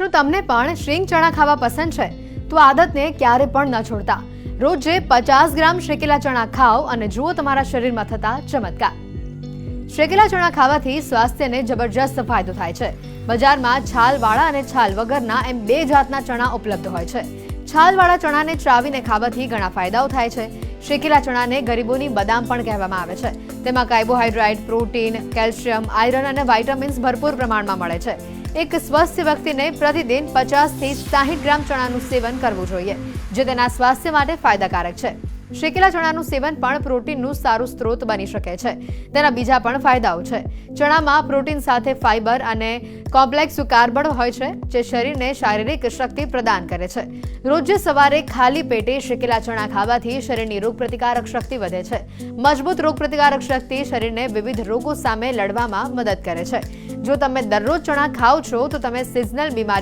શું તમને પણ શ્રીંગ ચણા ખાવા પસંદ છે? તો આદતને ક્યારે પણ ન છોડતા. રોજે 50 ગ્રામ શેકેલા ચણા ખાઓ અને જુઓ તમારા શરીરમાં થતા ચમત્કાર. શેકેલા ચણા ખાવાથી સ્વાસ્થ્યને જબરજસ્ત ફાયદો થાય છે. બજારમાં છાલવાળા અને છાલ વગરના એમ 2 જાતના ચણા ઉપલબ્ધ હોય છે. છાલવાળા ચણાને ચાવીને ખાવાથી ઘણા ફાયદાઓ થાય છે. શેકેલા ચણાને ગરીબોની બદામ પણ કહેવામાં આવે છે. તેમાં કાર્બોહાઈડ્રેટ, પ્રોટીન, કેલ્શિયમ, આયરન અને વાઇટામિન્સ ભરપૂર પ્રમાણમાં મળે છે. એક સ્વસ્થ વ્યક્તિને પ્રતિદિન 50 થી 60 ગ્રામ ચણાનું સેવન કરવું જોઈએ, જે તેના સ્વાસ્થ્ય માટે ફાયદાકારક છે. શેકેલા ચણાનું સેવન પણ પ્રોટીનનું સારું સ્ત્રોત બની શકે છે. તેના બીજા પણ ફાયદાઓ છે. ચણામાં પ્રોટીન સાથે ફાઇબર અને કોમ્પ્લેક્સ કાર્બન હોય છે, જે શરીરને શારીરિક શક્તિ પ્રદાન કરે છે. રોજ સવારે ખાલી પેટે શેકેલા ચણા ખાવાથી શરીરની રોગપ્રતિકારક શક્તિ વધે છે. મજબૂત રોગપ્રતિકારક શક્તિ શરીરને વિવિધ રોગો સામે લડવામાં મદદ કરે છે. જો તમે દરરોજ ચણા ખાઓ છો તો તમે સિઝનલ બીમારી